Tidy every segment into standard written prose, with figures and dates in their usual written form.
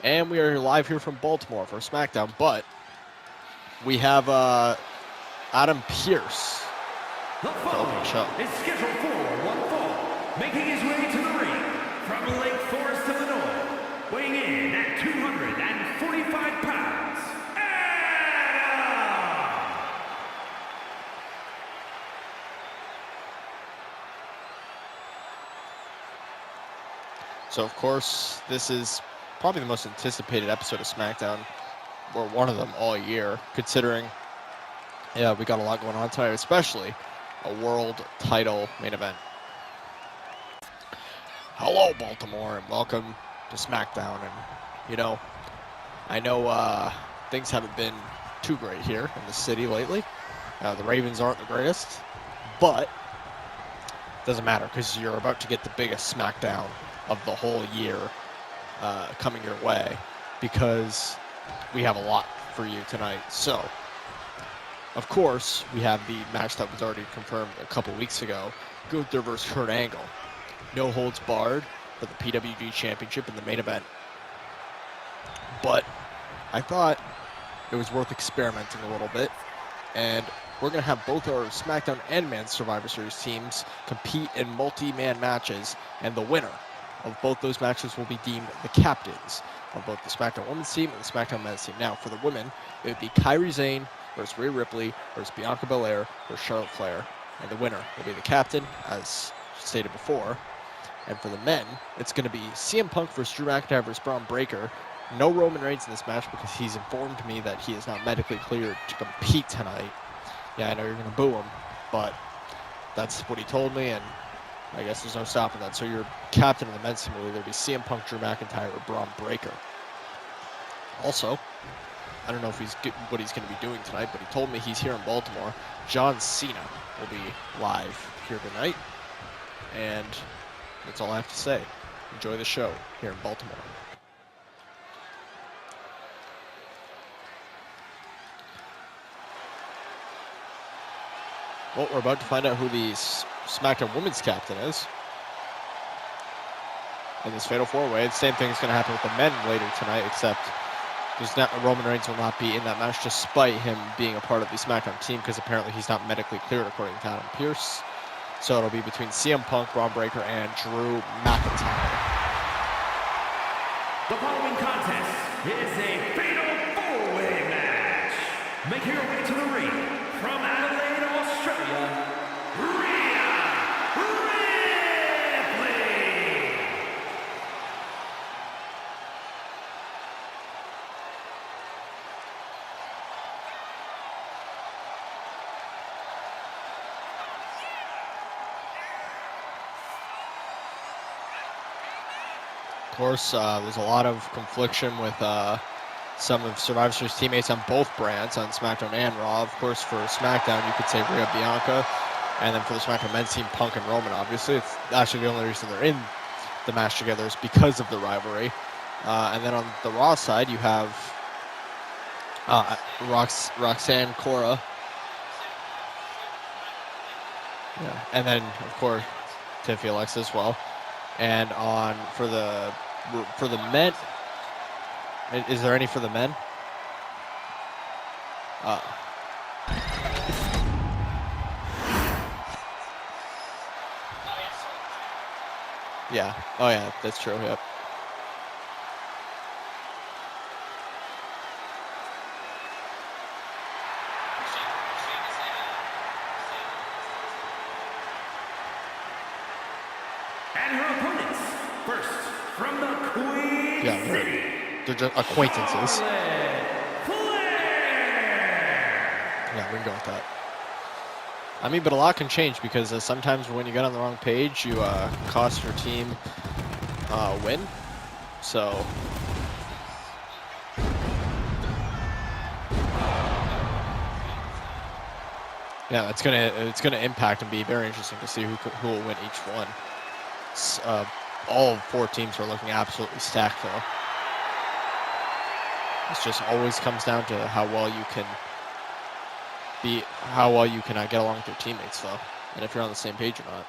And we are live here from Baltimore for SmackDown, but we have Adam Pearce. The following show is scheduled for one fall, making his way to the ring from Lake Forest, Illinois, weighing in at 245 pounds, Adam! So, of course, this is probably the most anticipated episode of SmackDown, or one of them all year, considering, we got a lot going on tonight, especially a world title main event. Hello, Baltimore, and welcome to SmackDown. And, I know things haven't been too great here in the city lately. The Ravens aren't the greatest, but it doesn't matter because you're about to get the biggest SmackDown of the whole year coming your way, because we have a lot for you tonight. So, of course, we have the match that was already confirmed a couple weeks ago, Gunther versus Kurt Angle. No holds barred for the PWG Championship in the main event. But I thought it was worth experimenting a little bit, and we're going to have both our SmackDown and Men's Survivor Series teams compete in multi-man matches, and the winner of both those matches will be deemed the captains of both the SmackDown Women's team and the SmackDown Men's team. Now, for the women, it would be Kairi Sane versus Rhea Ripley versus Bianca Belair versus Charlotte Flair, and the winner will be the captain, as stated before. And for the men, it's going to be CM Punk versus Drew McIntyre versus Braun Breaker. No Roman Reigns in this match because he's informed me that he is not medically cleared to compete tonight. Yeah, I know you're going to boo him, but that's what he told me, and I guess there's no stopping that. So your captain of the men's team will either be CM Punk, Drew McIntyre, or Braun Breaker. Also, I don't know if what he's going to be doing tonight, but he told me he's here in Baltimore. John Cena will be live here tonight, and that's all I have to say. Enjoy the show here in Baltimore. Well, we're about to find out who the SmackDown Women's captain is in this Fatal 4-Way. The same thing is going to happen with the men later tonight, except Roman Reigns will not be in that match despite him being a part of the SmackDown team, because apparently he's not medically cleared according to Adam Pearce. So it'll be between CM Punk, Braun Breaker, and Drew McIntyre. The following contest is a Fatal 4-Way match. Making her way to the ring from Adelaide, Australia, Rhea Ripley. Of course, there's a lot of confliction with some of Survivor Series teammates on both brands, on SmackDown and Raw. Of course, for SmackDown, you could say Rhea, Bianca, and then for the SmackDown men's team, Punk and Roman, obviously. It's actually the only reason they're in the match together is because of the rivalry. And then on the Raw side, you have Roxanne, Cora. Yeah. And then, of course, Tiffany Alexa as well. And for the men, is there any for the men? Yeah. Oh yeah, that's true. Yep. And her opponents, first from the Queen City, they're just acquaintances. Charlotte Flair. Yeah, we can go with that. I mean, but a lot can change because sometimes when you get on the wrong page, you cost your team win. So yeah, it's gonna impact and be very interesting to see who will win each one. All four teams are looking absolutely stacked, though. It just always comes down to how well you can get along with your teammates, though, and if you're on the same page or not.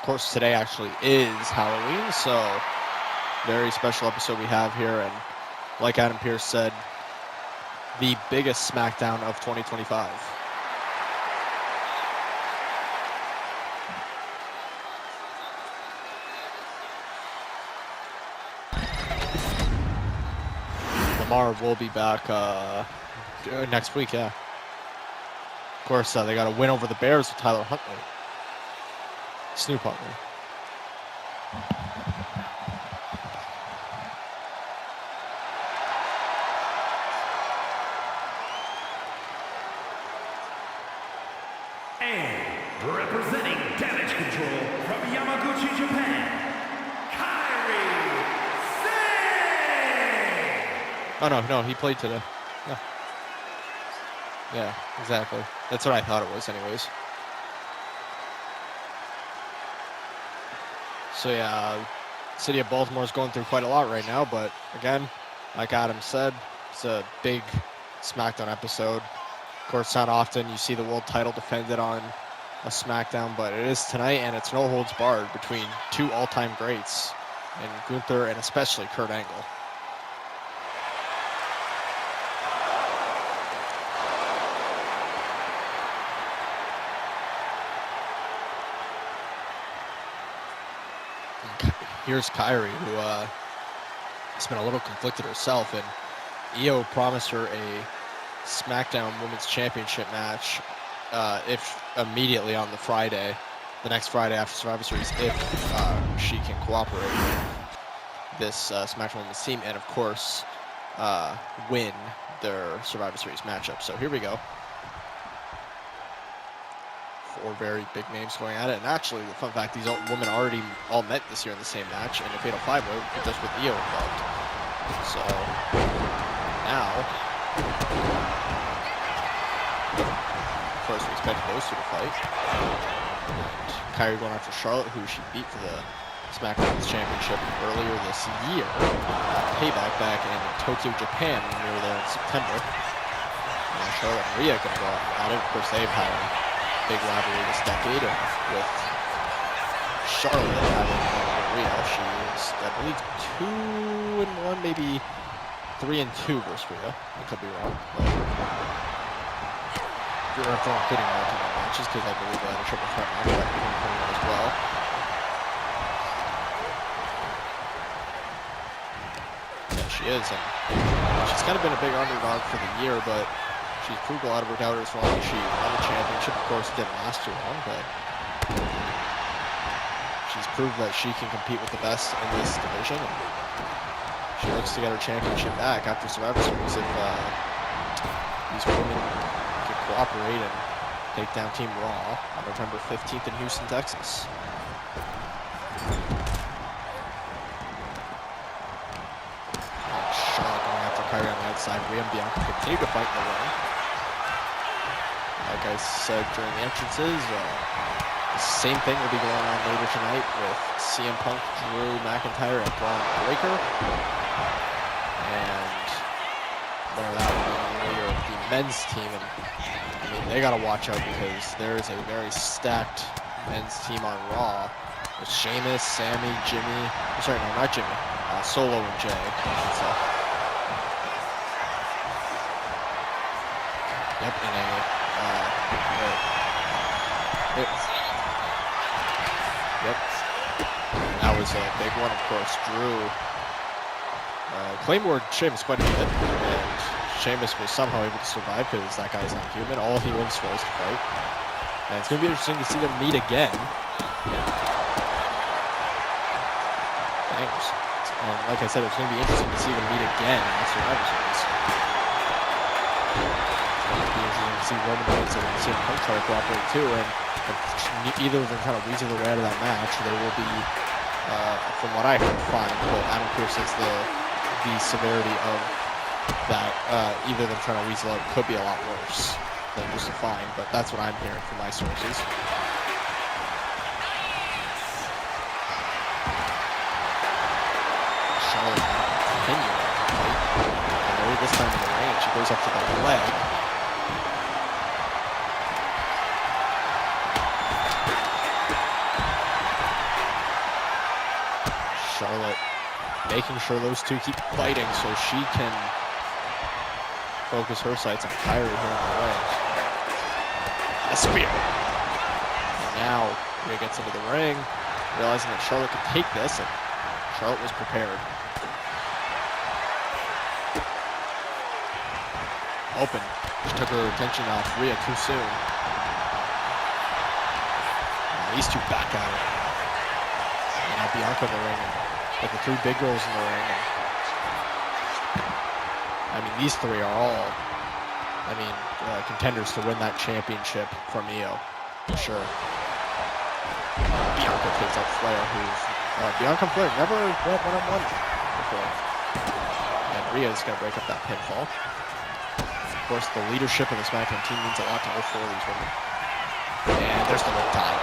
course, today actually is Halloween, so very special episode we have here. And like Adam Pearce said, the biggest SmackDown of 2025. Lamar will be back next week, yeah. Of course, they got a win over the Bears with Tyler Huntley. Snoop Huntley. And representing Damage Control from Yamaguchi, Japan, Oh, no, he played today. Yeah, exactly. That's what I thought it was anyways. So yeah, city of Baltimore is going through quite a lot right now, but again, like Adam said, it's a big SmackDown episode. Of course, not often you see the world title defended on a SmackDown, but it is tonight, and it's no holds barred between two all-time greats, in Gunther and especially Kurt Angle. Here's Kairi, who has been a little conflicted herself, and Io promised her a SmackDown Women's Championship match if immediately on the next Friday after Survivor Series, if she can cooperate with this SmackDown Women's team, and of course win their Survivor Series matchup. So here we go. Four very big names going at it, and actually, the fun fact, these women already all met this year in the same match in a Fatal 5-Way, just with Io involved. So now, of course, we expect those two to fight. And Kairi going after Charlotte, who she beat for the SmackDown Women's Championship earlier this year. Payback back in Tokyo, Japan, when we were there in September. And Charlotte and Rhea going to go out at it. Of course, they've had a big rivalry this decade, and with Charlotte having Rhea, she is, I believe, 2-1, maybe 3-2 versus Rhea. I could be wrong, but if I'm including multiple matches, because I believe they had a triple threat match back in 2021 as well. Yeah, she is, and she's kind of been a big underdog for the year, but she's proved a lot of her doubters wrong. She won the championship, of course, didn't last too long, but she's proved that she can compete with the best in this division. And she looks to get her championship back after Survivor Series if these women can cooperate and take down Team Raw on November 15th in Houston, Texas. Charlotte going after Kairi on the outside. Rhea and Bianca continue to fight in the ring. Like I said during the entrances, the same thing will be going on later tonight with CM Punk, Drew McIntyre, and Braun Breaker. And whatever that will be later, the men's team. And I mean, they got to watch out because there is a very stacked men's team on Raw with Sheamus, Sammy, Jimmy. I'm sorry, no, not Jimmy. Solo and Jay. Yep, in a yep, that was a big one. Of course, Drew Claymore Sheamus quite a bit, and Sheamus was somehow able to survive because that guy's not human. All he lives for is to fight, and it's going to be interesting to see them meet again. Thanks. And like I said, it's going to be interesting to see them meet again in the Survivor Series. Be interesting to see Roman Reigns and CM Punk try to cooperate too, and if either of them kind of weasel their way out of that match, there will be, from what I heard, fine, but Adam Pearce says the severity of that, either of them trying to weasel out could be a lot worse than just a fine, but that's what I'm hearing from my sources. Charlotte continuing to fight, and this time in the range, she goes up to the leg. making sure those two keep fighting so she can focus her sights on Kyrie here in the ring. A spear. And now Rhea gets into the ring, realizing that Charlotte could take this, and Charlotte was prepared. Open. She took her attention off Rhea too soon. Now these two back at it. And now Bianca in the ring. With the three big girls in the ring. I mean, these three are all, contenders to win that championship from EO, for sure. Bianca takes out Flair, Bianca and Flair never went one-on-one before. And Rhea's going to break up that pinfall. Of course, the leadership of the SmackDown team means a lot to all four of these women. And there's the lip tie.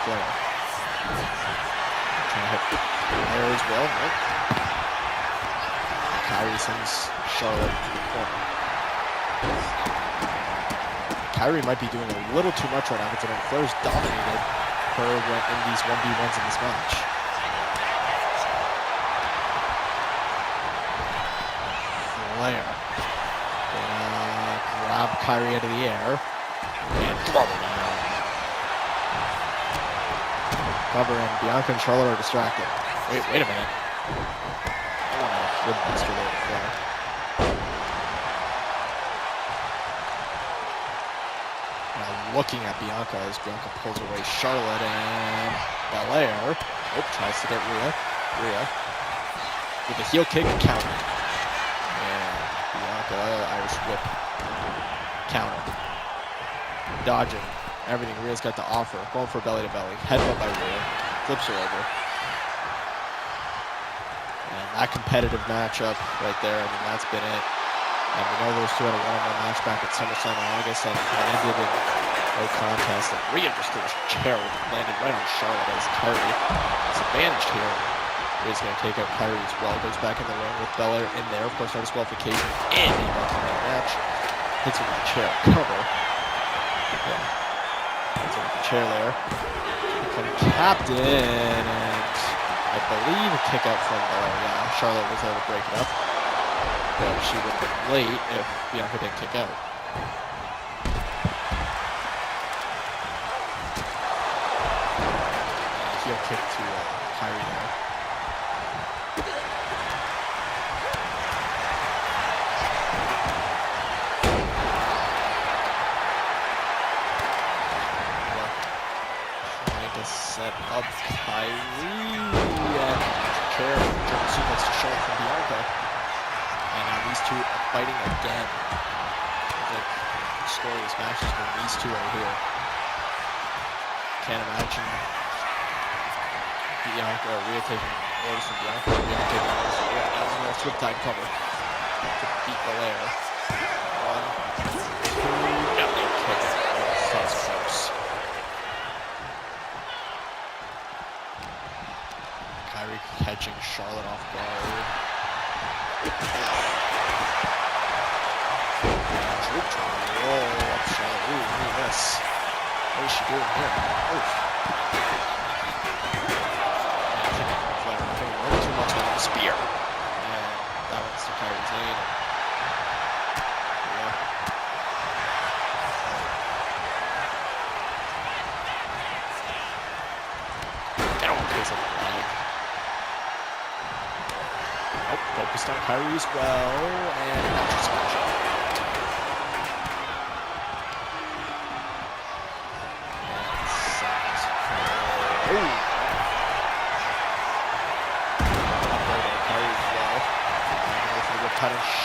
Flair. Trying to hit Flair as well, right? Kyrie sends Charlotte to the corner. Kyrie might be doing a little too much right now considering Flair's dominated her in these 1v1s in this match. Flair gonna grab Kyrie out of the air and throw her down. Cover, and Bianca and Charlotte are distracted. Wait a minute. Good buster there to Flair. Now looking at Bianca as Bianca pulls away Charlotte, and Belair tries to get Rhea with a heel kick counter. And Bianca, Irish whip counter. Dodging everything Rhea's got to offer. Going for belly to belly. Headbutt by Rhea. Flips her over. That competitive matchup right there, that's been it. And we know those two had a one-on-one match back at SummerSlam in August and ended in no contest. And Rhea just threw a chair landed right on Charlotte as Kyrie is advantaged here. Rhea's going to take out Kyrie as well. Goes back in the ring with Belair in there. Of course, no disqualification in the multi-man match. Hits her with the chair cover. Yeah. Hits her with the chair there. Become captain, and I believe a kick out from Belair. Yeah, Charlotte was able to break it up. But she would have been late if Bianca didn't kick out. Heel kick to Kyrie there. Trying to set up Kyrie and chair German suplex to Charlotte from Bianca. And now these two are fighting again. The story of this match has been these two right here. Can't imagine Bianca or Rhea taking orders from Bianca. Bianca taking orders from Rhea. That was a nice riptide cover to beat Belair. 1, 2, no, they kick it. Oh, that's close. Kyrie catching Charlotte off guard. Droop to roll up Charlotte. Ooh, look at this. What is she doing here? Oof. Flair, I think a little too much on the spear. And that one's to Kyrie's aid. Yeah. Get on case of the leg. Nope, focused on Kyrie as well. And now she's match up.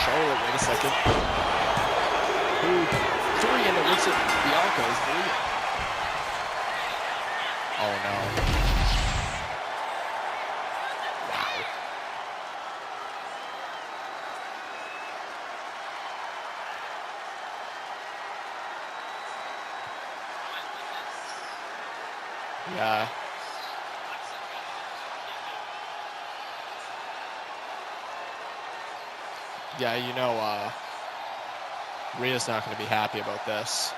Charlotte, wait a second. 2, 3, and it looks at Bianca is the lead. Oh no. Wow. Yeah. Yeah, you know, Rhea's not going to be happy about this.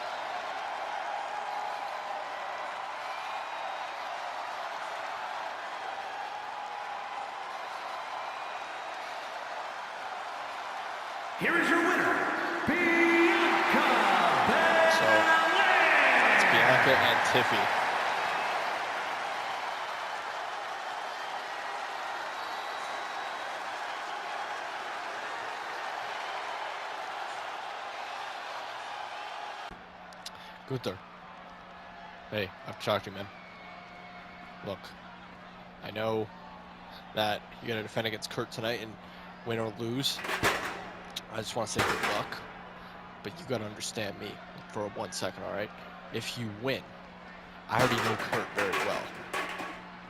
here is your winner, Bianca So it's Bianca and Tiffy. Gunther. Hey, I've talked to you, man. Look, I know that you're going to defend against Kurt tonight and win or lose. I just want to say good luck. But you got to understand me for 1 second, all right? If you win, I already know Kurt very well.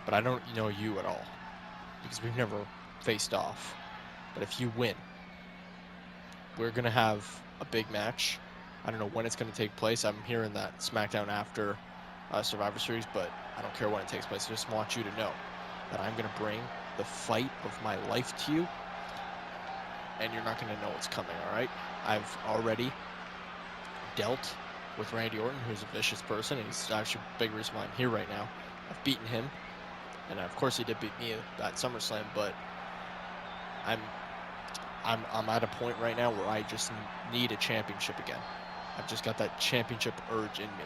But I don't know you at all. Because we've never faced off. But if you win, we're going to have a big match. I don't know when it's going to take place. I'm hearing that SmackDown after Survivor Series, but I don't care when it takes place. I just want you to know that I'm going to bring the fight of my life to you, and you're not going to know what's coming, all right? I've already dealt with Randy Orton, who's a vicious person, and he's actually a big reason why I'm here right now. I've beaten him, and of course he did beat me at SummerSlam, but I'm at a point right now where I just need a championship again. I've just got that championship urge in me.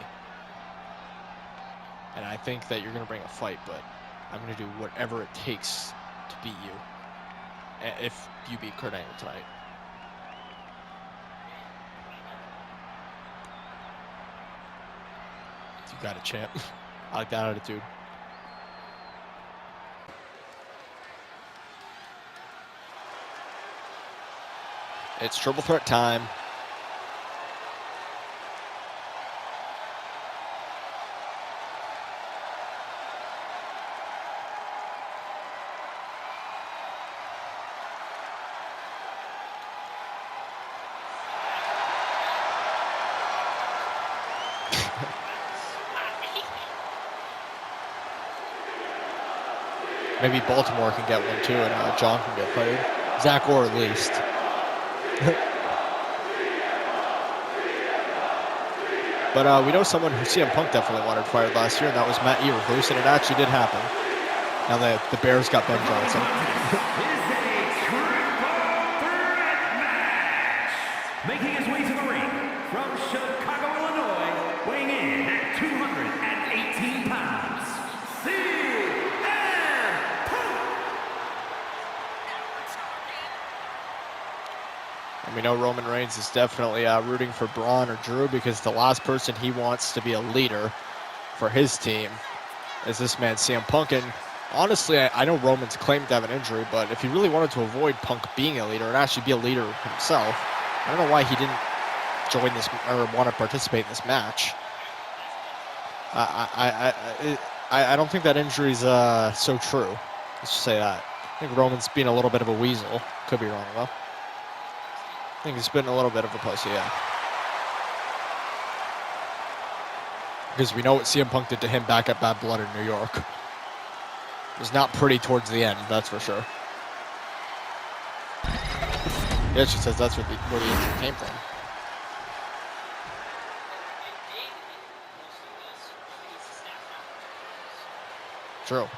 And I think that you're going to bring a fight, but I'm going to do whatever it takes to beat you. If you beat Kurt Angle tonight. You got it, champ. I like that attitude. It's triple threat time. Maybe Baltimore can get one too, and John can get fired. Zach Orr at least. But we know someone who CM Punk definitely wanted fired last year, and that was Matt Eberflus, and it actually did happen. Now the Bears got Ben Johnson. Making his way to the ring from Chicago, Illinois, weighing in at 218 pounds, CM Punk! And we know Roman Reigns is definitely rooting for Braun or Drew, because the last person he wants to be a leader for his team is this man, CM Punk. And honestly, I know Roman's claimed to have an injury, but if he really wanted to avoid Punk being a leader and actually be a leader himself, I don't know why he didn't join this or want to participate in this match. I don't think that injury's so true. Let's just say that. I think Roman's being a little bit of a weasel. Could be wrong though. I think he's been a little bit of a pussy, yeah. Because we know what CM Punk did to him back at Bad Blood in New York. It was not pretty towards the end, that's for sure. Yeah, she says that's where the injury came from. True.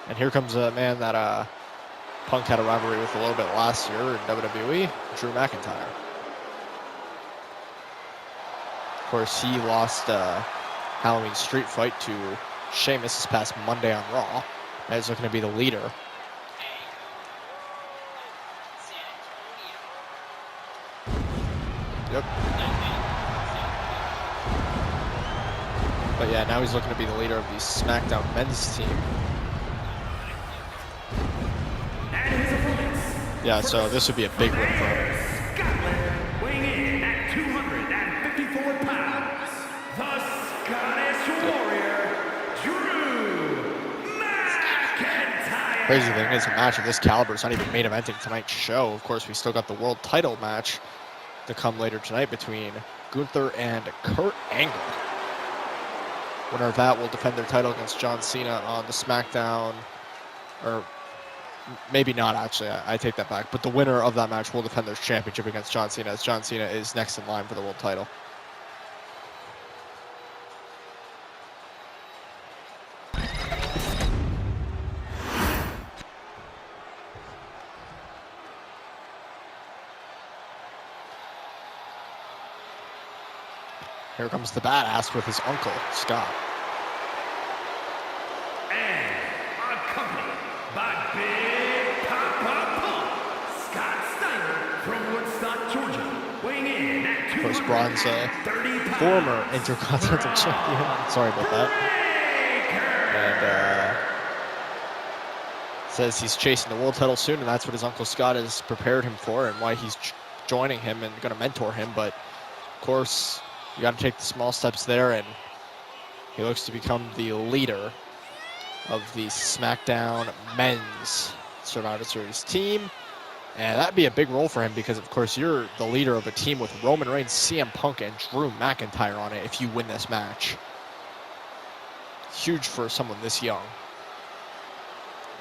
And here comes a man that Punk had a rivalry with a little bit last year in WWE, Drew McIntyre. Of course, he lost Halloween Street Fight to Sheamus this past Monday on Raw. Now he's looking to be the leader. Yep. But yeah, now he's looking to be the leader of the SmackDown men's team. Yeah, so this would be a big win for him. Scotland, weighing in at 254 pounds, the Scottish Warrior, Drew McIntyre. Crazy thing is, a match of this caliber is not even main eventing tonight's show. Of course, we still got the world title match to come later tonight between Gunther and Kurt Angle. Winner of that will defend their title against John Cena on the SmackDown, or maybe not, actually, I take that back. But the winner of that match will defend their championship against John Cena, as John Cena is next in line for the world title. Here comes the badass with his uncle, Scott. And accompanied by Big Papa Pump, Scott Steiner from Woodstock, Georgia, weighing in at Of course, Braun's 230 pounds. former Intercontinental Champion. Sorry about that. And says he's chasing the world title soon, and that's what his uncle Scott has prepared him for, and why he's joining him and going to mentor him. But of course, you got to take the small steps there, and he looks to become the leader of the SmackDown Men's Survivor Series team. And that'd be a big role for him because, of course, you're the leader of a team with Roman Reigns, CM Punk, and Drew McIntyre on it if you win this match. Huge for someone this young.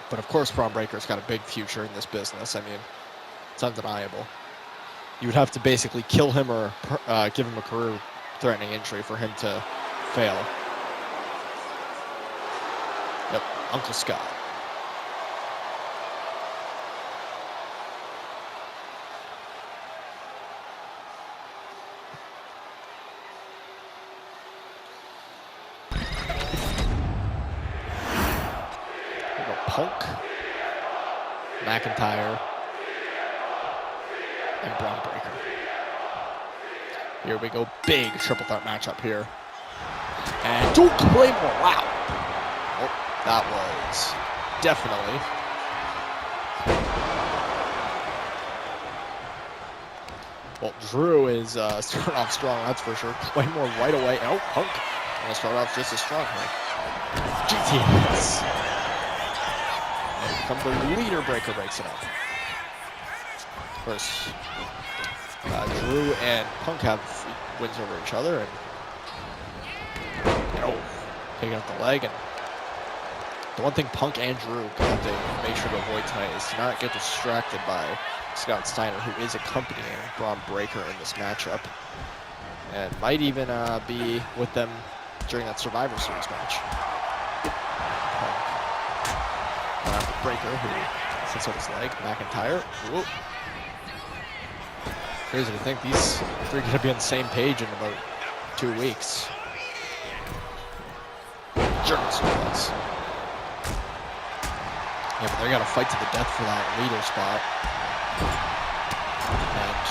But, of course, Braun Breaker's got a big future in this business. I mean, it's undeniable. You would have to basically kill him or give him a career-threatening injury for him to fail. Yep, Uncle Scott. Punk, McIntyre, and Braun Breaker. Here we go, big triple threat matchup here. And Duke Claymore, wow. Oh, that was definitely. Well, Drew is starting off strong, that's for sure. Claymore right away. Oh, Punk gonna start off just as strong here. GTS. From the leader, Breaker breaks it up. Of course, Drew and Punk have wins over each other, and taking out the leg. And the one thing Punk and Drew have to make sure to avoid tonight is to not get distracted by Scott Steiner, who is accompanying Braun Breaker in this matchup, and might even be with them during that Survivor Series match. Breaker, who sits on his leg. McIntyre. Whoop. Crazy to think these three are going to be on the same page in about 2 weeks. German suplex. Yeah, but they got to fight to the death for that leader spot. And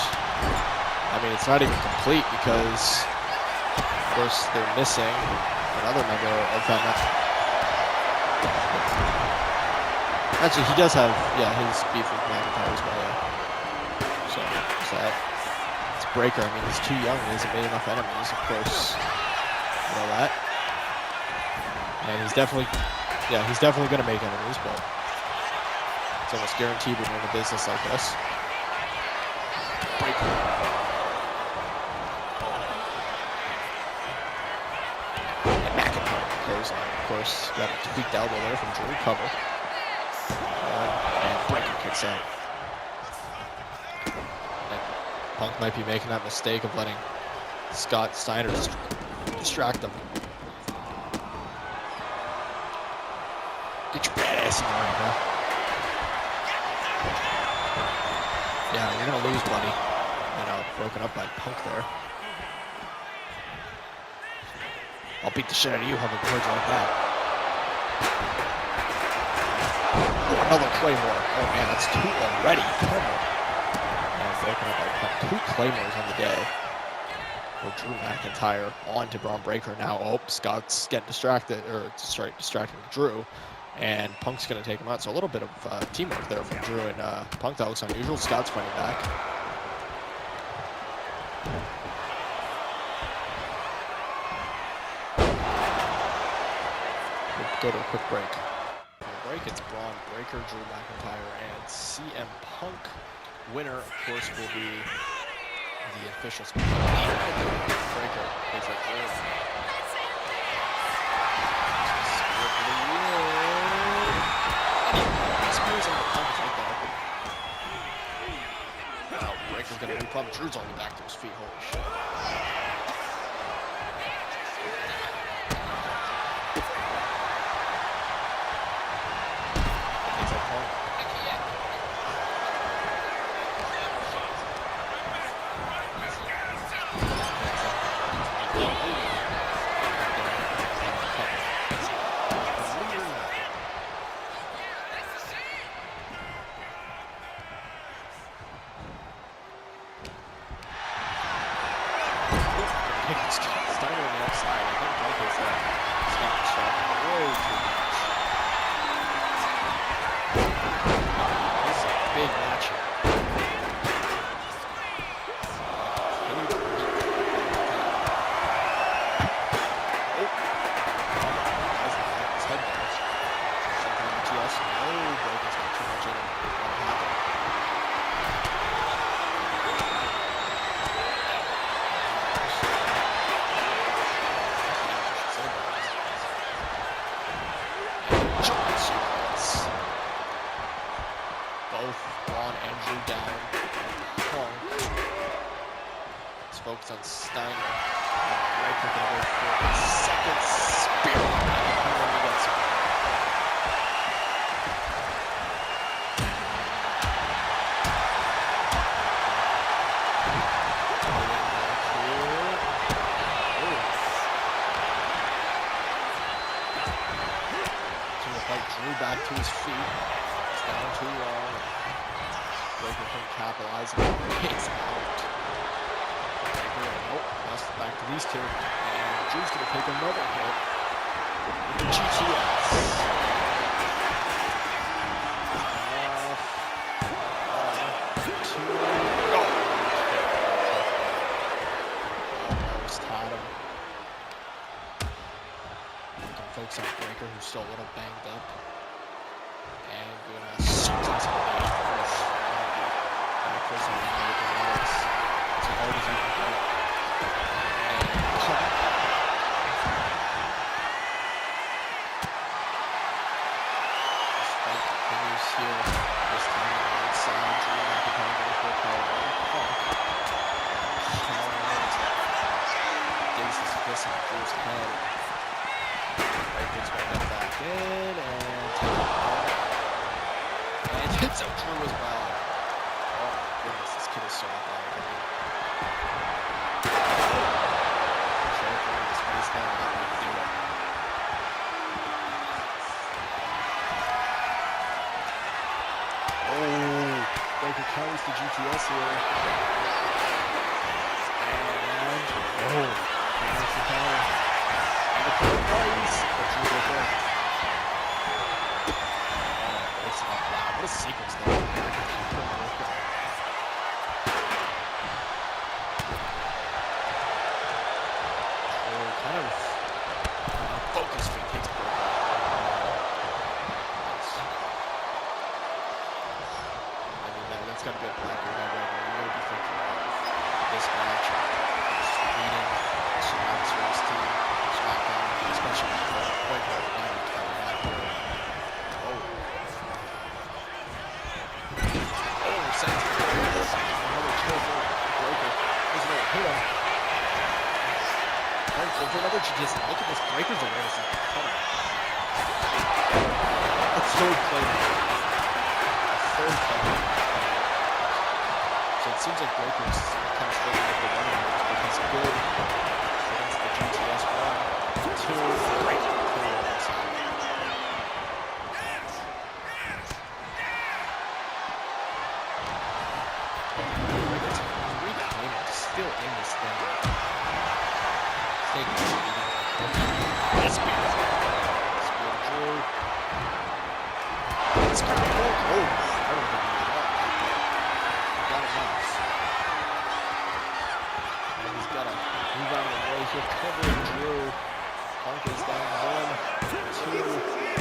I mean, it's not even complete because, of course, they're missing another member of that match. Actually, he does have, his beef with McIntyre as well, So, there's that. It's Breaker. I mean, he's too young. He hasn't made enough enemies, of course. You know that. And he's definitely going to make enemies, but it's almost guaranteed when you're in a business like this. Breaker. And McIntyre goes on. Of course, got a tweaked elbow there from Drew. Cover. And Breaker kicks out. And Punk might be making that mistake of letting Scott Steiner distract them. Get your badass in the ring, huh? Yeah, you're gonna lose, buddy. Broken up by Punk there. I'll beat the shit out of you having words like that. Another Claymore. Oh man, that's 2 already. And broken up by Punk. 2 Claymores on the day. Well, Drew McIntyre on to Braun Breaker now. Oh, Scott's getting distracted, distracting Drew. And Punk's going to take him out. So a little bit of teamwork there from Drew and Punk. That looks unusual. Scott's fighting back. We'll go to a quick break. It's Braun Breaker, Drew McIntyre, and CM Punk. Winner, of course, will be the official Breaker. Is it Drew? Spears on the Punk right there. Wow, Breaker's gonna loop up. Drew's already back to his feet. Holy shit. German suplex. Both Braun and Drew down. Punk. Let's focus on Steiner. Breaker gonna go for a second spear. He gets it. Drew back to his feet. It's down too long. Breaker can capitalize and hits out. Breaker, nope, pass it back to these two. And Drew's gonna take another hit with the GTS. Almost had him. Focus on Breaker, who's still a little banged up. And gonna suplex him in the push. Gonna push him in with the legs. As hard as he can go. And pump. This fight continues here. This time on the outside. Drew McIntyre goes for a powerbomb. Pump. Challenge. Digs his fist in Drew's head. Breaker's gonna get back in and hits up Drew as well. Oh my goodness, this kid is so athletic. His face down and let me do it. Oh, Breaker carries the GTS here. And there's the counter. Wow, what a sequence there. Kind of focus when he takes a break. I mean, that's got to be a black or red right now. You got to be thinking about this match. Leading Survivor Series team. SmackDown, especially with the point where the line that we have here. Oh, Saints. Another kill for Breaker. There's another hit him. There's another GTS. Look at this. Breaker's awareness is incredible. A third play. So it seems like Breaker's kind of struggling with the running moves, but he's good against the GTS one. Two, great pull on the side. Breaker's 3 claimers still in this thing. Taking the lead. Spear. Spear to Drew. Spear to Drew. Oh, that would have been really well. Got it nice. And he's got to move out of the way here, covering Drew. Punk is down 1, 2,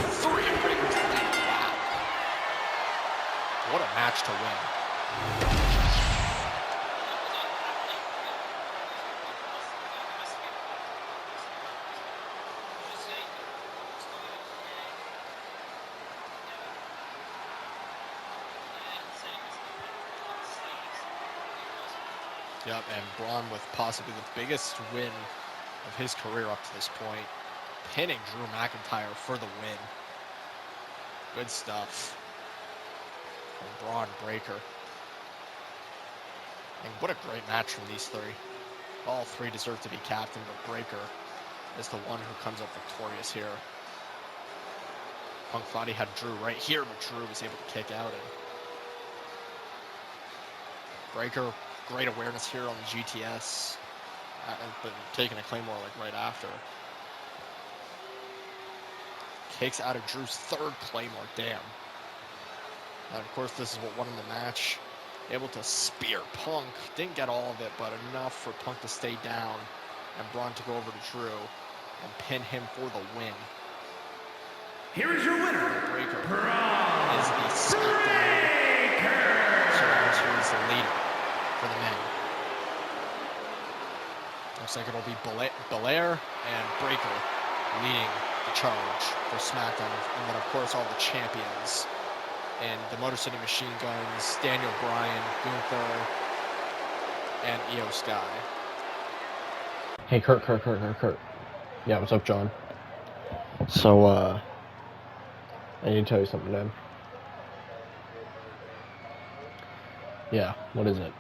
3. Breaker's lead. Wow. What a match to win. Yep, and Braun with possibly the biggest win of his career up to this point, pinning Drew McIntyre for the win. Good stuff. And Braun Breaker. And what a great match from these three. All three deserve to be captain, but Breaker is the one who comes up victorious here. Punk thought he had Drew right here, but Drew was able to kick out. And Breaker, great awareness here on the GTS, but taking a Claymore like right after. Kicks out of Drew's third Claymore, damn. And of course this is what won him the match. Able to spear Punk, didn't get all of it, but enough for Punk to stay down. And Braun to go over to Drew and pin him for the win. Here is your winner, Breaker Braun is the SmackDown Survivor Series leader for the men. Looks like it'll be Belair and Breaker leading the charge for SmackDown, and then of course all the champions and the Motor City Machine Guns, Daniel Bryan, Gunther, and Io Sky. Hey, Kurt. Yeah, what's up, John? So, I need to tell you something, man. Yeah, what is it?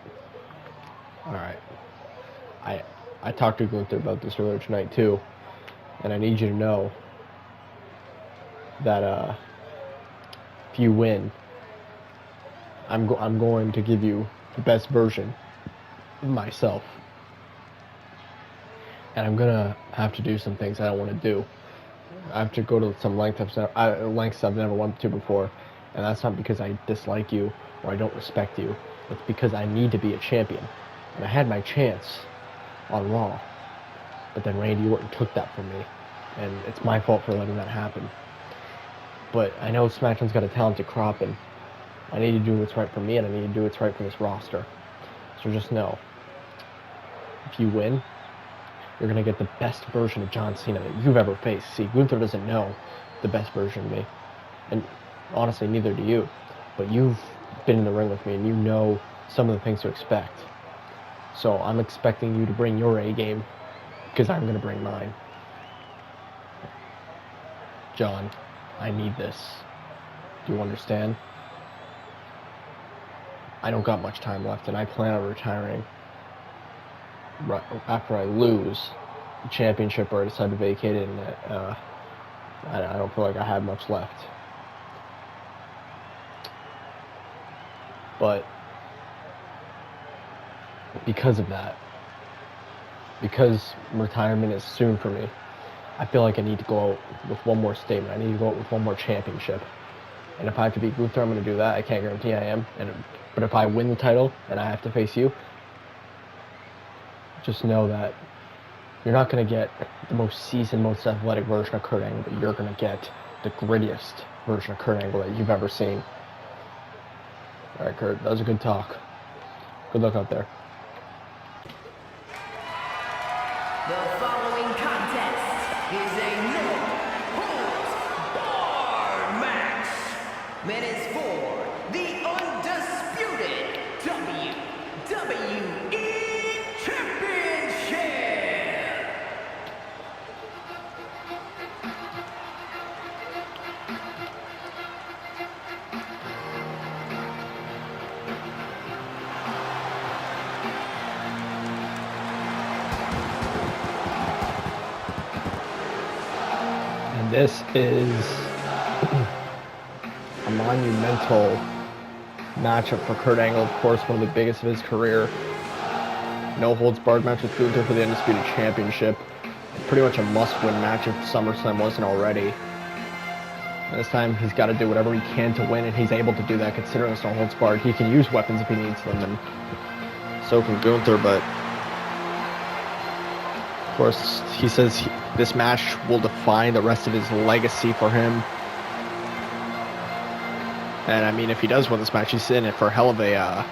Alright. I talked to Gunther about this earlier tonight, too. And I need you to know that, if you win, I'm going to give you the best version of myself. And I'm gonna have to do some things I don't want to do. I have to go to some lengths I've never went to before, and that's not because I dislike you or I don't respect you. It's because I need to be a champion, and I had my chance on Raw, but then Randy Orton took that from me, and it's my fault for letting that happen. But I know SmackDown's got a talented crop, and I need to do what's right for me, and I need to do what's right for this roster. So just know, if you win, you're going to get the best version of John Cena that you've ever faced. See, Gunther doesn't know the best version of me. And honestly, neither do you. But you've been in the ring with me, and you know some of the things to expect. So I'm expecting you to bring your A game, because I'm going to bring mine. John, I need this. Do you understand? I don't got much time left, and I plan on retiring right after I lose the championship or I decide to vacate it, and I don't feel like I have much left. But because of that, because retirement is soon for me, I feel like I need to go out with one more statement. I need to go out with one more championship. And if I have to beat Gunther, I'm going to do that. I can't guarantee I am. But if I win the title and I have to face you, just know that you're not going to get the most seasoned, most athletic version of Kurt Angle, but you're going to get the grittiest version of Kurt Angle that you've ever seen. All right, Kurt, that was a good talk. Good luck out there. The following contest is a no-holds-barred match that is for the undisputed WWE Championship. And this is a monumental matchup for Kurt Angle, of course, one of the biggest of his career. No holds barred match with Gunther for the Undisputed Championship. Pretty much a must-win match if SummerSlam wasn't already. And this time he's got to do whatever he can to win, and he's able to do that considering it's no holds barred. He can use weapons if he needs them, and so can Gunther, but of course he says this match will define the rest of his legacy for him. And I mean, if he does win this match, he's in it for a hell of a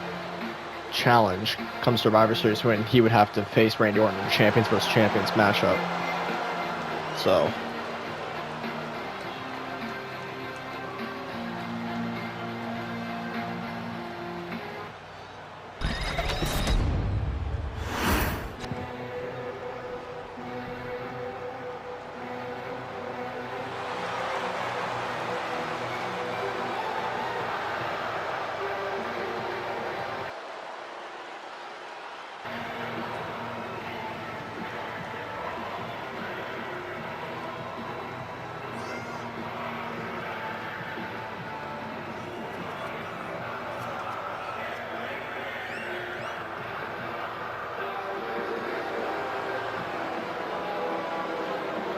challenge. Come Survivor Series win, he would have to face Randy Orton in a champions versus champions matchup. So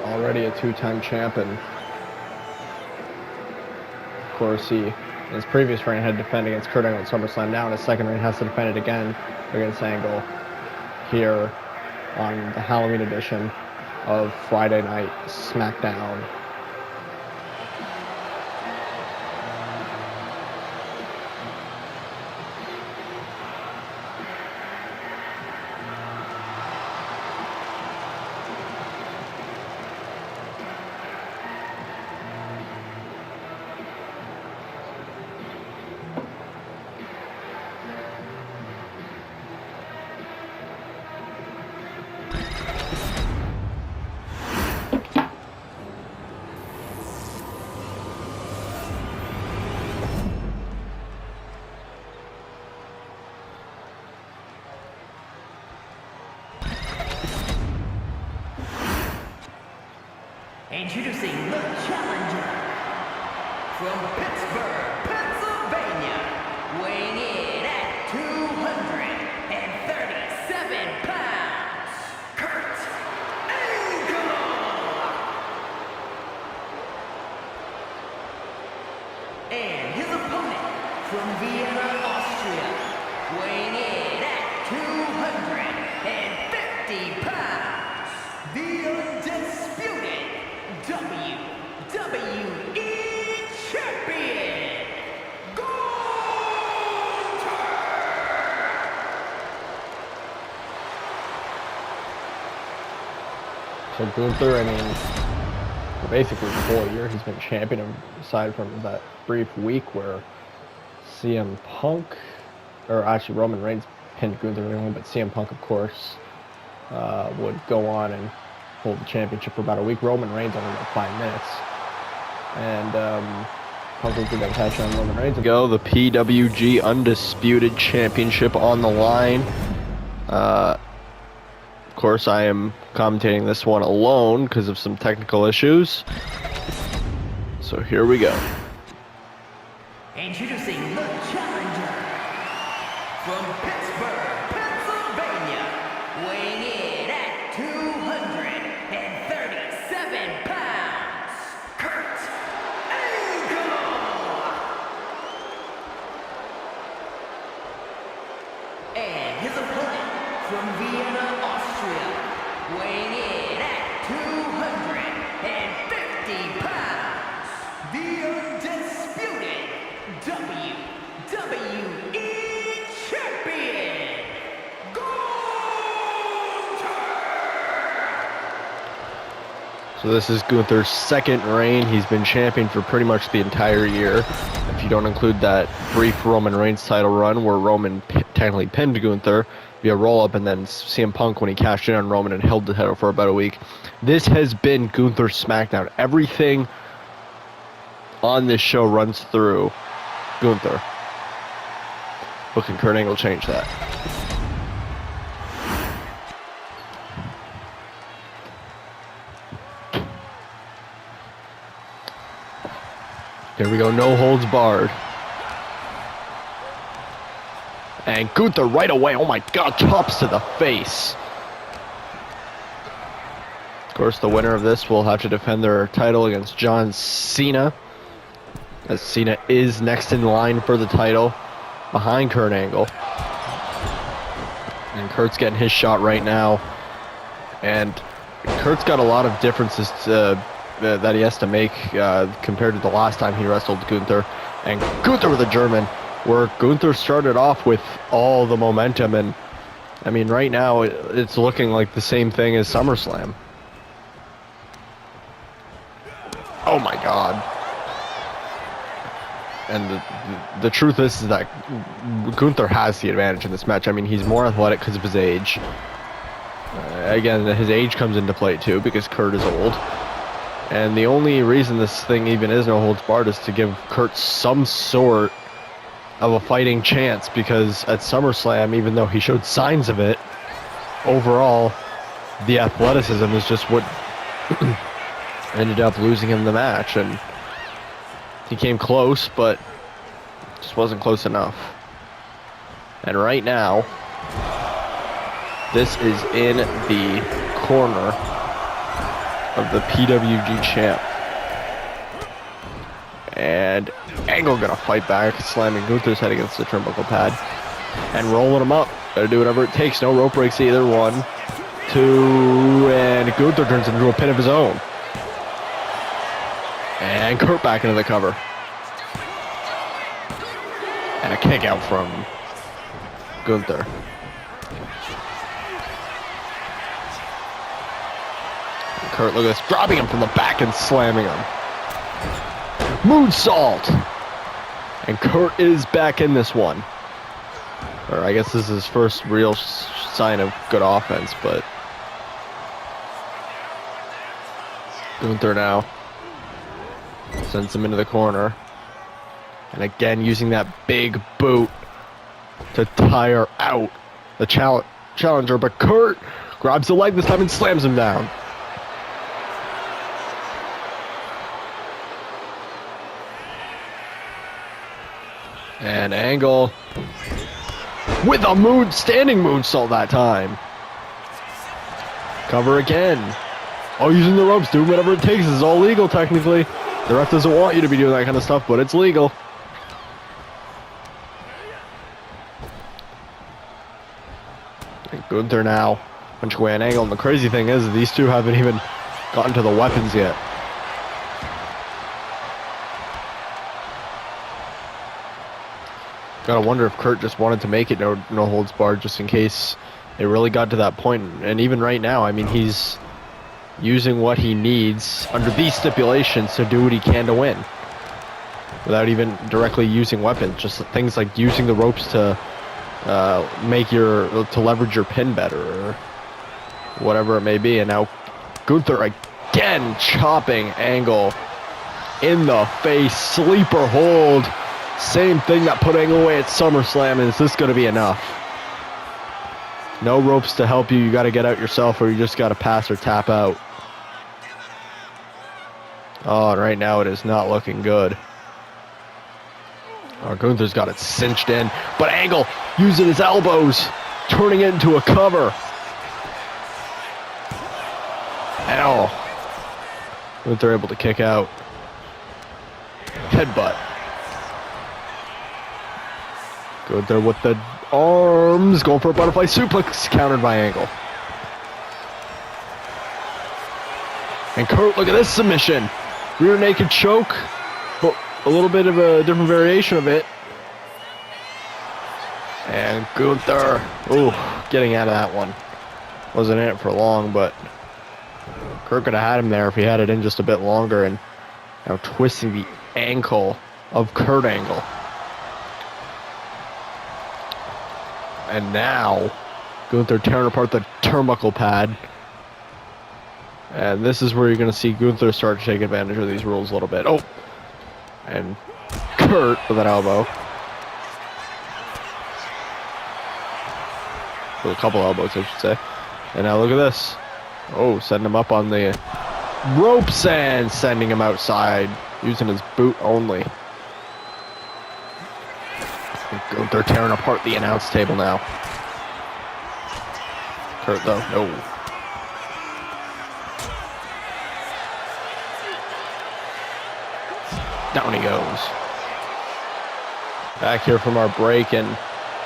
already a two-time champion. Of course, he, in his previous reign, had to defend against Kurt Angle at SummerSlam. Now in his second reign, has to defend it again against Angle here on the Halloween edition of Friday Night SmackDown. Introducing the challenger from Pittsburgh, Pennsylvania, weighing in at 237 pounds, Kurt Angle. And his opponent from Vienna, Austria, weighing in at 250 pounds, the undisputed WWE Champion, Gunther! So Gunther, I mean, for basically the whole year he's been champion, aside from that brief week where CM Punk, or actually Roman Reigns pinned Gunther anyway, but CM Punk, of course, would go on and hold the championship for about a week. Roman Reigns only about 5 minutes. And Punk was going to catch on Roman Reigns. Go, the PWG Undisputed Championship on the line. Of course, I am commentating this one alone because of some technical issues. So here we go. Introducing the challenger from Pittsburgh, Pennsylvania, weighing in at 237 pounds, Kurt Angle. And his opponent from Vienna, Austria, weighing in at 250 pounds, the undisputed WWE Champion, Gunther! So this is Gunther's second reign. He's been champion for pretty much the entire year. If you don't include that brief Roman Reigns title run where Roman technically pinned Gunther via roll-up, and then CM Punk when he cashed in on Roman and held the title for about a week. This has been Gunther's SmackDown. Everything on this show runs through Gunther. But can Kurt Angle change that? Here we go, no holds barred. And Gunther right away, oh my god, chops to the face. Of course, the winner of this will have to defend their title against John Cena, as Cena is next in line for the title behind Kurt Angle. And Kurt's getting his shot right now. And Kurt's got a lot of differences that he has to make compared to the last time he wrestled Gunther. And Gunther with a German, where Gunther started off with all the momentum. And I mean, right now it's looking like the same thing as SummerSlam. Oh my god. And the truth is that Gunther has the advantage in this match. I mean, he's more athletic because of his age. Again, his age comes into play too, because Kurt is old. And the only reason this thing even is no holds barred is to give Kurt some sort of a fighting chance, because at SummerSlam, even though he showed signs of it, overall, the athleticism is just what ended up losing him the match. And he came close, but just wasn't close enough. And right now, this is in the corner of the PWG champ. And Angle gonna fight back, slamming Gunther's head against the turnbuckle pad and rolling him up. Gotta do whatever it takes. No rope breaks either. 1, 2, and Gunther turns it into a pin of his own. And Kurt back into the cover. And a kick out from Gunther. And Kurt, look at this, dropping him from the back and slamming him. Moonsault! And Kurt is back in this one. Or I guess this is his first real sign of good offense, but Gunther now sends him into the corner. And again, using that big boot to tire out the challenger. But Kurt grabs the leg this time and slams him down. And Angle with a standing moonsault that time. Cover again. Oh, using the ropes, doing whatever it takes. This is all legal technically. The ref doesn't want you to be doing that kind of stuff, but it's legal. And Gunther now punching away an Angle, and the crazy thing is these two haven't even gotten to the weapons yet. Gotta wonder if Kurt just wanted to make it no holds barred just in case it really got to that point. And even right now, I mean, he's using what he needs under these stipulations to do what he can to win without even directly using weapons. Just things like using the ropes to leverage your pin better or whatever it may be. And now Gunther again chopping Angle in the face, sleeper hold. Same thing that put Angle away at SummerSlam. Is this going to be enough? No ropes to help you. You got to get out yourself, or you just got to pass or tap out. Oh, and right now it is not looking good. Oh, Gunther's got it cinched in, but Angle using his elbows, turning it into a cover. Ow. Gunther able to kick out. Headbutt. Gunther with the arms, going for a butterfly suplex, countered by Angle. And Kurt, look at this submission. Rear naked choke, but a little bit of a different variation of it. And Gunther, ooh, getting out of that one. Wasn't in it for long, but Kurt could have had him there if he had it in just a bit longer. And now twisting the ankle of Kurt Angle. And now Gunther tearing apart the turnbuckle pad. And this is where you're going to see Gunther start to take advantage of these rules a little bit. Oh! And Kurt with an elbow. With a couple elbows, I should say. And now look at this. Oh, setting him up on the ropes and sending him outside. Using his boot only. And Gunther tearing apart the announce table now. Kurt, though, no. Down he goes. Back here from our break, and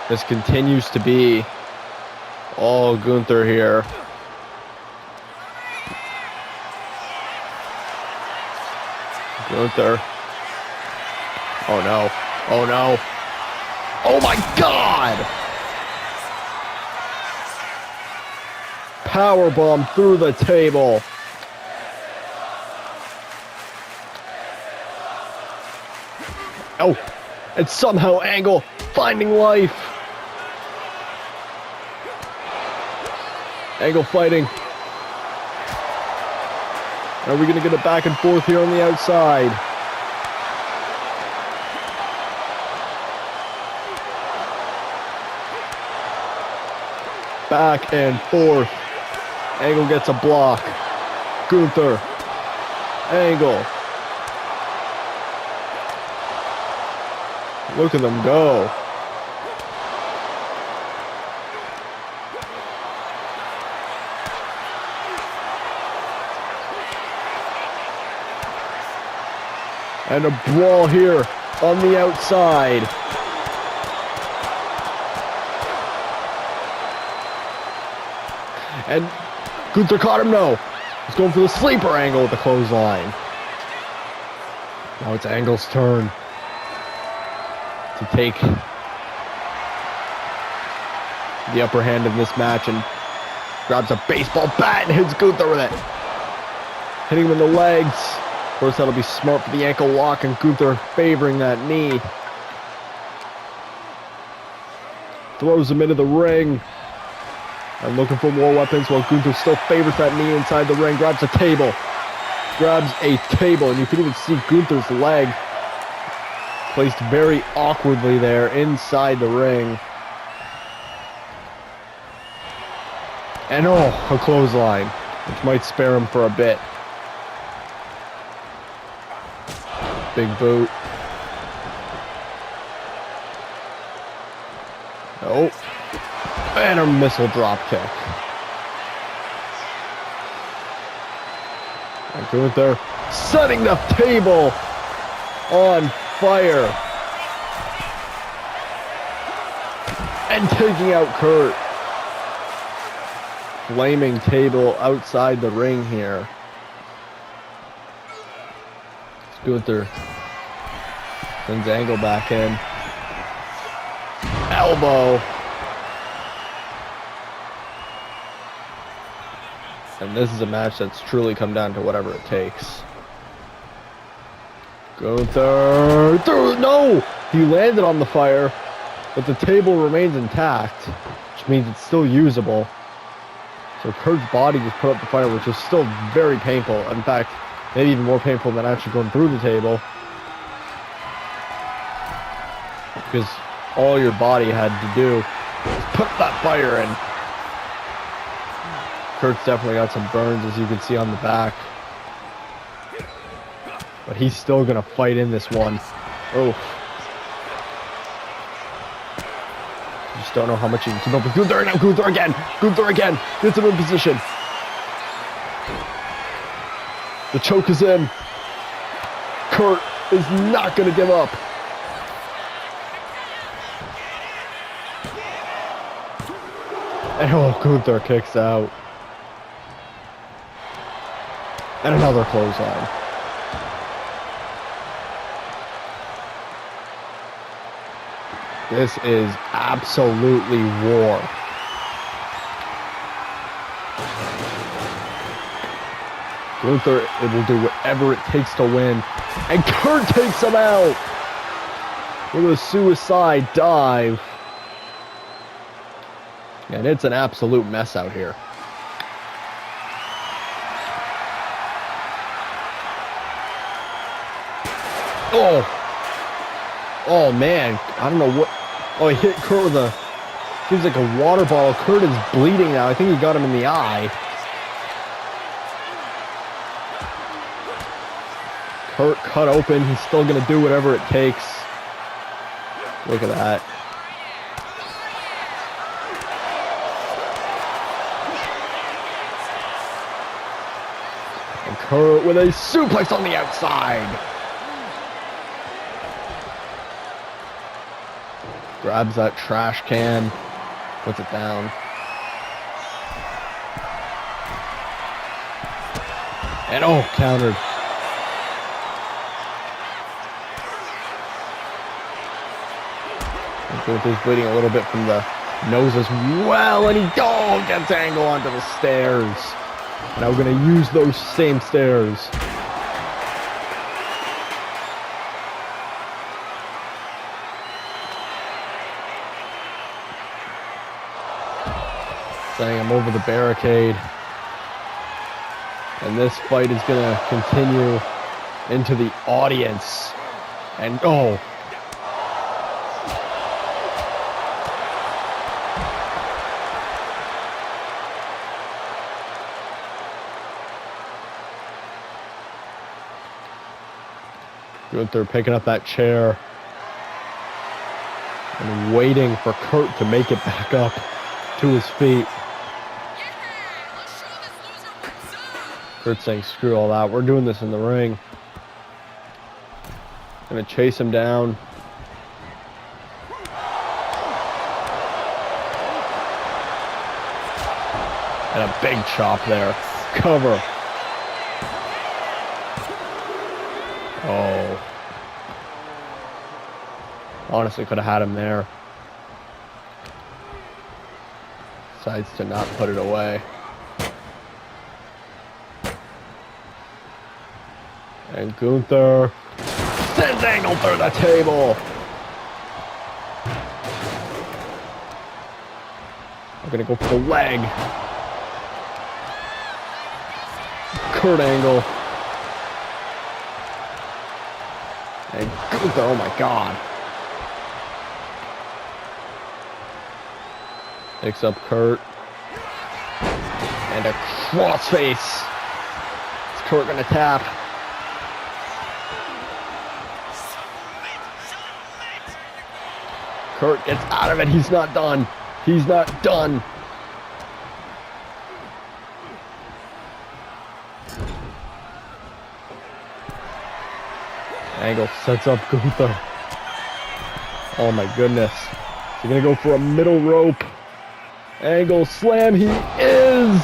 this continues to be all Gunther here. Gunther. Oh no. Oh no. Oh my God! Powerbomb through the table. Oh, and somehow Angle finding life. Angle fighting. Are we going to get a back and forth here on the outside? Back and forth. Angle gets a block. Gunther. Angle. Look at them go. And a brawl here on the outside. And Gunther caught him, no. He's going for the sleeper Angle with the clothesline. Now it's Angle's turn to take the upper hand in this match and grabs a baseball bat and hits Gunther with it. Hitting him in the legs. Of course, that'll be smart for the ankle lock, and Gunther favoring that knee. Throws him into the ring. And looking for more weapons while Gunther still favors that knee inside the ring. Grabs a table. Grabs a table, and you can even see Gunther's leg placed very awkwardly there inside the ring. And oh, a clothesline, which might spare him for a bit. Big boot. Oh. And a missile drop kick. And Gunther setting the table on fire. And taking out Kurt. Flaming table outside the ring here. Gunther sends Angle back in. Elbow. And this is a match that's truly come down to whatever it takes. Gunther. No! He landed on the fire, but the table remains intact, which means it's still usable. So Kurt's body just put up the fire, which is still very painful. In fact, maybe even more painful than actually going through the table. Because all your body had to do was put that fire in. Kurt's definitely got some burns, as you can see on the back. But he's still going to fight in this one. Oh. Just don't know how much he can keep up with Gunther. Now Gunther again. Gunther again. Gets him in position. The choke is in. Kurt is not going to give up. And oh, Gunther kicks out. And another clothesline. This is absolutely war. Gunther will do whatever it takes to win. And Kurt takes him out with a suicide dive. And it's an absolute mess out here. Oh man, I don't know what. Oh, he hit Kurt with a, seems like a water bottle. Kurt is bleeding now. I think he got him in the eye. Kurt cut open. He's still going to do whatever it takes. Look at that. And Kurt with a suplex on the outside. Grabs that trash can, puts it down. And oh, countered. Gunther's bleeding a little bit from the nose as well, and he gets Angle onto the stairs. And I'm going to use those same stairs. Sending him over the barricade. And this fight is going to continue into the audience. And oh. Gunther picking up that chair and waiting for Kurt to make it back up to his feet. Kurt saying, screw all that. We're doing this in the ring. Gonna chase him down. And a big chop there. Cover. Oh. Honestly, could have had him there. Decides to not put it away. And Gunther sends Angle through the table. I'm gonna go for the leg. Kurt Angle. And Gunther, oh my god. Picks up Kurt. And a crossface. Is Kurt gonna tap? Kurt gets out of it. He's not done. He's not done. Angle sets up Gunther. Oh my goodness. He's gonna go for a middle rope. Angle slam. He is.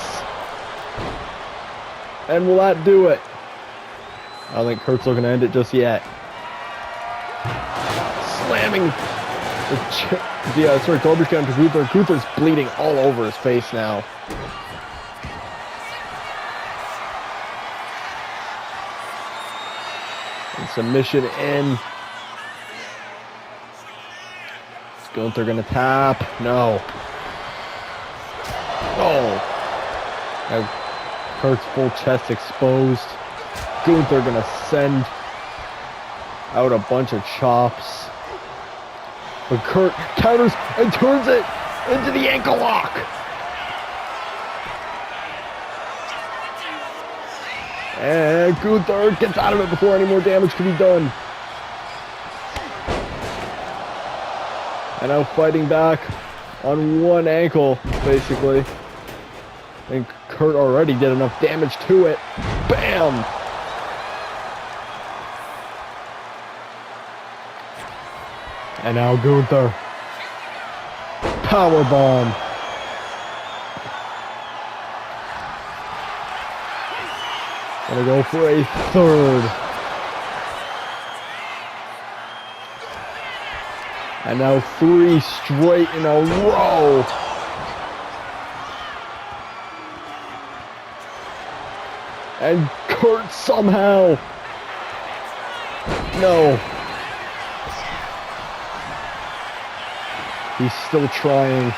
And will that do it? I don't think Kurt's looking to end it just yet. Slamming the garbage can to Gunther. Gunther's bleeding all over his face now. And submission in. Is Gunther gonna tap? No. Oh. Now Kurt's full chest exposed. Gunther gonna send out a bunch of chops. But Kurt counters and turns it into the ankle lock. And Gunther gets out of it before any more damage can be done. And now fighting back on one ankle, basically. I think Kurt already did enough damage to it. Bam! And now Gunther. Powerbomb. Gonna go for a third. And now 3 straight in a row. And Kurt somehow. No. He's still trying.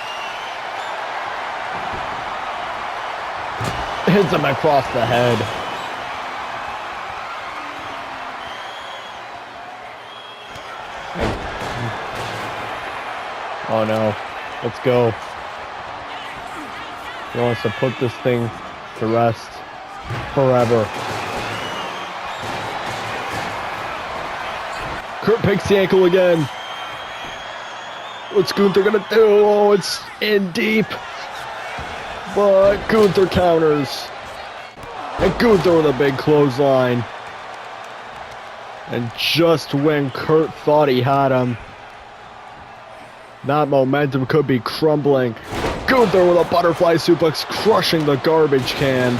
Hits him across the head. Oh no. Let's go. He wants to put this thing to rest forever. Kurt picks the ankle again. What's Gunther gonna do? Oh, it's in deep. But Gunther counters. And Gunther with a big clothesline. And just when Kurt thought he had him, that momentum could be crumbling. Gunther with a butterfly suplex, crushing the garbage can.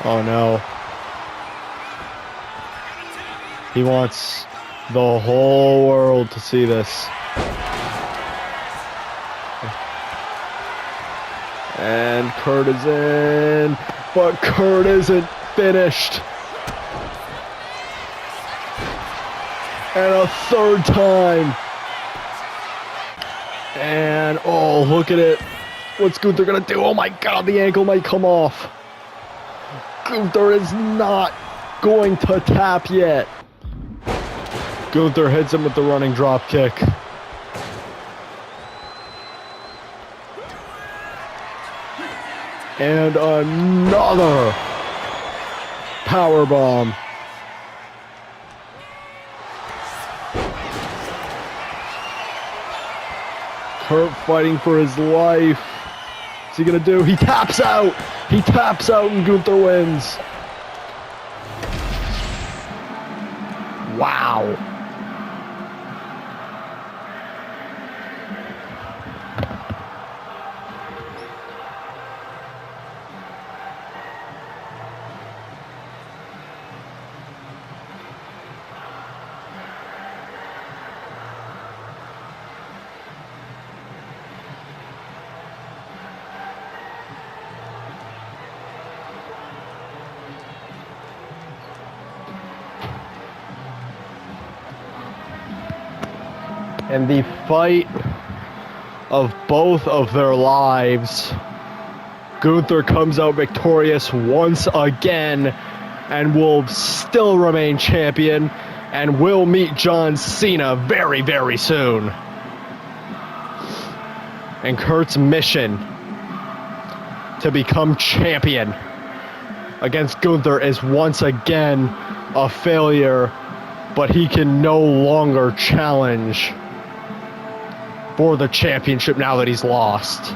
Oh no. He wants the whole world to see this. And Kurt is in, but Kurt isn't finished. And a third time. And oh, look at it. What's Gunther gonna do? Oh my god, the ankle might come off. Gunther is not going to tap yet. Gunther hits him with the running drop kick. And another powerbomb. Kurt fighting for his life. What's he gonna do? He taps out. He taps out and Gunther wins. Wow. And the fight of both of their lives. Gunther comes out victorious once again and will still remain champion and will meet John Cena very, very soon. And Kurt's mission to become champion against Gunther is once again a failure, but he can no longer challenge for the championship now that he's lost.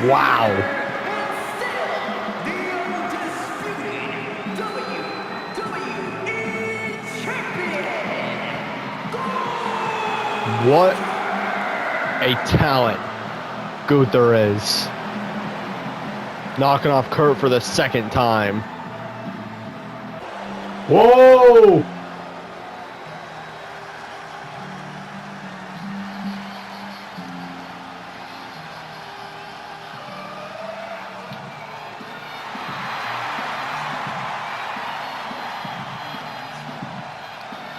Wow. What a talent Gunther is. Knocking off Kurt for the second time. Whoa!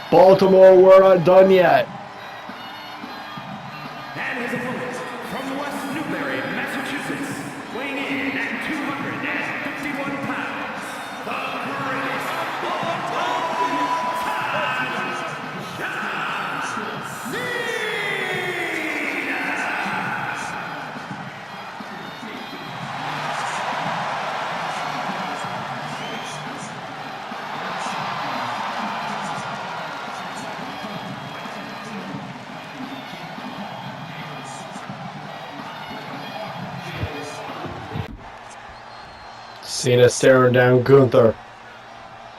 Baltimore, we're not done yet. And his opponent from West Newbury, Massachusetts, weighing in at 251 pounds, the greatest of all time, John Cena! Cena staring down Gunther.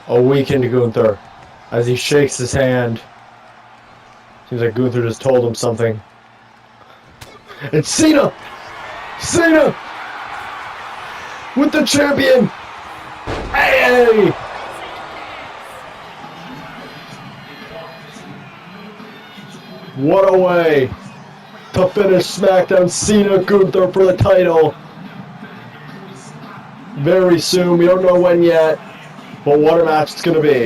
A weakened Gunther as he shakes his hand. Seems like Gunther just told him something. It's Cena! Cena! With the champion! Hey! What a way to finish SmackDown. Cena Gunther for the title. Very soon, we don't know when yet, but what a match it's going to be.